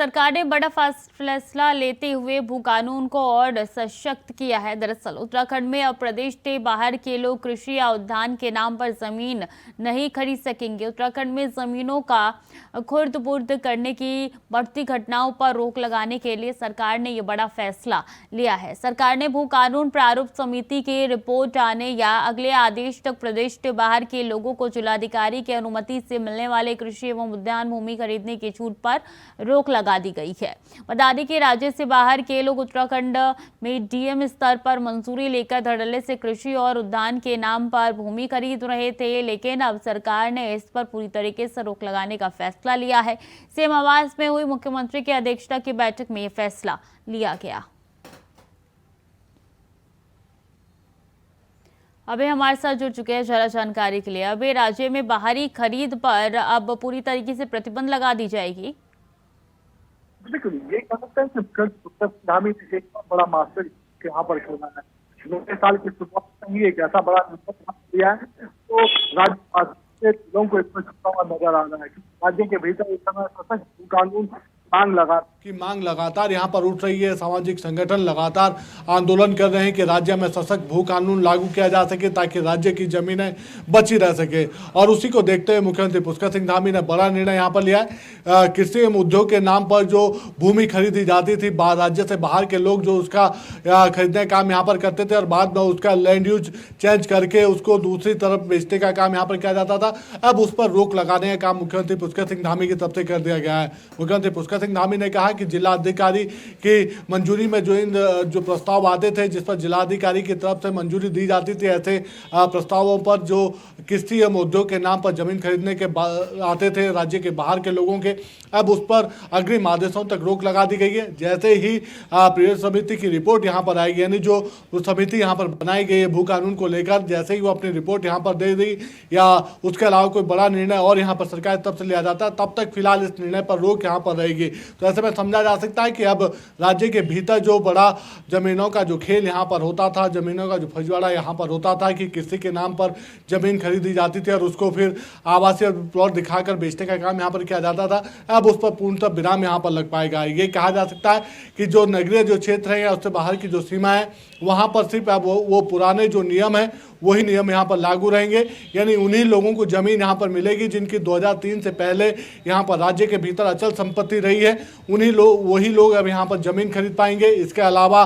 सरकार ने बड़ा फैसला लेते हुए भू कानून को और सशक्त किया है। दरअसल उत्तराखंड में अब प्रदेश के बाहर के लोग कृषि या उद्यान के नाम पर जमीन नहीं खरीद सकेंगे। उत्तराखंड में जमीनों का खुर्द बुर्द करने की बढ़ती घटनाओं पर रोक लगाने के लिए सरकार ने ये बड़ा फैसला लिया है। सरकार ने भू कानून प्रारूप समिति की रिपोर्ट आने या अगले आदेश तक प्रदेश के बाहर के लोगों को जिलाधिकारी की अनुमति से मिलने वाले कृषि एवं उद्यान भूमि खरीदने की छूट पर रोक लगा दी गई है। बता दें कि राज्य से बाहर के लोग उत्तराखंड में डीएम स्तर पर मंजूरी लेकर धड़ल्ले से कृषि और उद्यान के नाम पर भूमि खरीद रहे थे, लेकिन अब सरकार ने इस पर पूरी तरीके से रोक लगाने का फैसला लिया है। सीएम आवास में हुई मुख्यमंत्री की अध्यक्षता की बैठक में यह फैसला लिया गया। अभी हमारे साथ जुड़ चुके हैं जरा जानकारी के लिए। अभी राज्य में बाहरी खरीद पर अब पूरी तरीके से प्रतिबंध लगा दी जाएगी। बिल्कुल, ये कह सकते हैं कि धामी एक बड़ा मास्टर यहाँ पर खोला है। नए साल की शुरुआत में ही एक ऐसा बड़ा लिया है, तो राज्य के लोगों को इसमें छुपा हुआ नजर आ रहा है कि राज्य के भीतर इस समय सशक्त कानून मांग लगातार यहाँ पर उठ रही है। सामाजिक संगठन लगातार आंदोलन कर रहे हैं कि राज्य में सशक्त भू कानून लागू किया जा सके ताकि राज्य की जमीनें बची रह सके। और उसी को देखते हुए मुख्यमंत्री पुष्कर सिंह धामी ने बड़ा निर्णय यहाँ पर लिया है। कृषि एवं उद्योग के नाम पर जो भूमि खरीदी जाती थी, राज्य से बाहर के लोग जो उसका खरीदने का काम यहाँ पर करते थे और बाद में उसका लैंड यूज चेंज करके उसको दूसरी तरफ बेचने का काम यहाँ पर किया जाता था, अब उस पर रोक लगाने का काम मुख्यमंत्री पुष्कर सिंह धामी की तरफ से कर दिया गया है। मुख्यमंत्री पुष्कर सिंह धामी ने कहा कि जिलाधिकारी की मंजूरी में जो प्रस्ताव आते थे, जिस पर जिलाधिकारी की तरफ से मंजूरी दी जाती थी, ऐसे प्रस्तावों पर जो कृषि एवं उद्योग के नाम पर जमीन खरीदने के आते थे राज्य के बाहर के लोगों के, अब उस पर अग्रिम आदेशों तक रोक लगा दी गई है। जैसे ही प्रिय समिति की रिपोर्ट यहाँ पर आएगी, यानी जो समिति यहाँ पर बनाई गई है भू कानून को लेकर, जैसे ही वो अपनी रिपोर्ट यहाँ पर दे दी या उसके अलावा कोई बड़ा निर्णय और यहाँ पर सरकार की तरफ से लिया जाता है, तब तक फिलहाल इस निर्णय पर रोक यहाँ पर रहेगी। तो ऐसे में समझा जा सकता है कि अब राज्य के भीतर जो बड़ा जमीनों का जो खेल यहाँ पर होता था, जमीनों का जो फजवाड़ा यहाँ पर होता था कि किसी के नाम पर जमीन खरीदी जाती थी और उसको फिर आवासीय प्लॉट दिखाकर बेचने का काम यहाँ पर किया जाता था, अब उस पर पूर्णतः विराम यहाँ पर लग पाएगा। ये कहा जा सकता है कि जो नगरीय जो क्षेत्र है या उससे बाहर की जो सीमा है, वहाँ पर सिर्फ अब वो पुराने जो नियम है वही नियम यहाँ पर लागू रहेंगे। यानी उन्हीं लोगों को जमीन यहाँ पर मिलेगी जिनकी 2003 से पहले यहाँ पर राज्य के भीतर अचल संपत्ति रही है, वही लोग अब यहाँ पर जमीन खरीद पाएंगे। इसके अलावा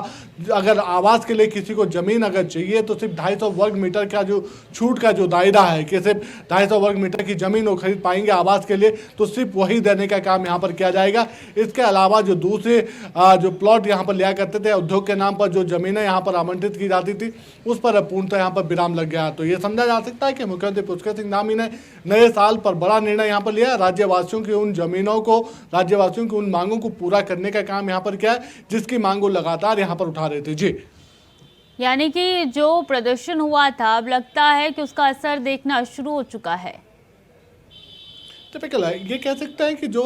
अगर आवास के लिए किसी को जमीन अगर चाहिए तो सिर्फ 250 वर्ग मीटर का जो छूट का जो दायरा है कि सिर्फ 250 वर्ग मीटर की जमीन वो खरीद पाएंगे आवास के लिए, तो सिर्फ वही देने का काम यहाँ पर किया जाएगा। इसके अलावा जो दूसरे जो प्लॉट यहाँ पर लिया करते थे उद्योग के नाम पर जो जमीनें यहाँ पर आवंटित की जाती थी, उस पर पूर्णतः यहाँ पर विराम लग गया। तो ये समझा जा सकता है कि मुख्यमंत्री पुष्कर सिंह धामी ने नए साल पर बड़ा निर्णय यहाँ पर लिया। राज्यवासियों की उन जमीनों को, राज्यवासियों की उन मांगों को पूरा करने का काम यहाँ पर किया है जिसकी मांग वो लगातार यहाँ पर उठा रहे थे। जी, यानी कि जो प्रदर्शन हुआ था, अब लगता है कि उसका असर देखना शुरू हो चुका है। टिपिकल है, ये कह सकते हैं कि जो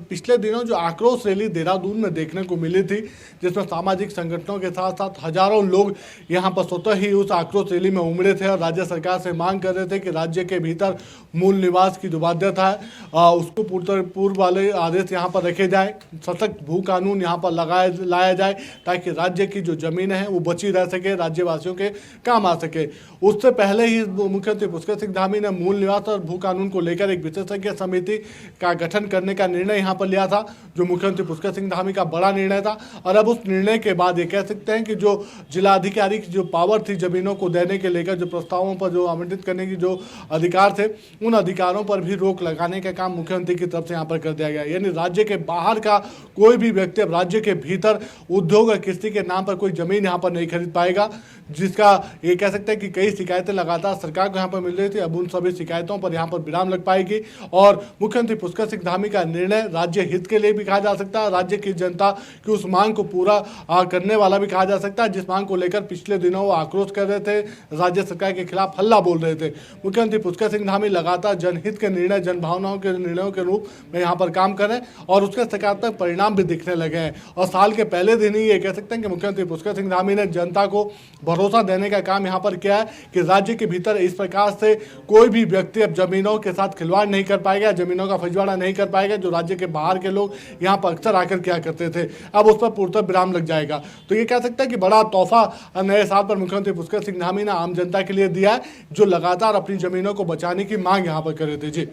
पिछले दिनों जो आक्रोश रैली देहरादून में देखने को मिली थी, जिसमें सामाजिक संगठनों के साथ साथ हजारों लोग यहाँ पर स्वतः ही उस आक्रोश रैली में उमड़े थे और राज्य सरकार से मांग कर रहे थे कि राज्य के भीतर मूल निवास की जो बाध्यता है उसको पूर्व वाले आदेश यहाँ पर रखे जाए, सशक्त भू कानून यहाँ पर लाया जाए ताकि राज्य की जो जमीनें हैं वो बची रह सके, राज्यवासियों के काम आ सके। उससे पहले ही मुख्यमंत्री पुष्कर सिंह धामी ने मूल निवास और भू कानून को लेकर एक विशेषज्ञ समिति का गठन करने का निर्णय यहाँ पर लिया था, जो मुख्यमंत्री पुष्कर सिंह धामी का बड़ा निर्णय था। और अब उस निर्णय के बाद ये कह सकते हैं कि जो जिलाधिकारी की जो पावर थी जमीनों को देने के लेकर, जो प्रस्तावों पर जो आवंटित करने की जो अधिकार थे, उन अधिकारों पर भी रोक लगाने का काम मुख्यमंत्री की तरफ से यहाँ पर कर दिया गया। यानी राज्य के बाहर का कोई भी व्यक्ति अब राज्य के भीतर उद्योग और कृषि के नाम पर कोई जमीन यहाँ पर नहीं खरीद पाएगा, जिसका ये कह सकते हैं कि कई शिकायतें लगातार सरकार को यहाँ पर मिल रही थी। अब उन सभी शिकायतों पर यहाँ पर विराम लग पाएगी और मुख्यमंत्री पुष्कर सिंह धामी का निर्णय राज्य हित के लिए भी कहा जा सकता है, राज्य की जनता की उस मांग को पूरा करने वाला भी कहा जा सकता है, जिस मांग को लेकर पिछले दिनों वो आक्रोश कर रहे थे, राज्य सरकार के खिलाफ हल्ला बोल रहे थे। मुख्यमंत्री पुष्कर सिंह धामी लगातार जनहित के निर्णय, जनभावनाओं के निर्णयों के रूप में यहाँ पर काम कर रहे हैं और उसके सकारात्मक परिणाम भी दिखने लगे हैं। और साल के पहले दिन ही ये कह सकते हैं कि मुख्यमंत्री पुष्कर सिंह धामी ने जनता को भरोसा देने का काम यहाँ पर किया है कि राज्य के भीतर इस प्रकार से कोई भी व्यक्ति अब जमीनों के साथ खिलवाड़ नहीं कर पाएगा। पाएगा, जमीनों का फजवाड़ा नहीं कर पाएगा, जो राज्य के बाहर के लोग यहाँ पर अक्सर आकर क्या करते थे, अब उस पर पूर्णतः विराम लग जाएगा। तो ये कह सकते हैं कि बड़ा तोहफा नए साल पर मुख्यमंत्री पुष्कर सिंह धामी ने आम जनता के लिए दिया है, जो लगातार अपनी जमीनों को बचाने की मांग यहाँ पर कर रहे थे। जी।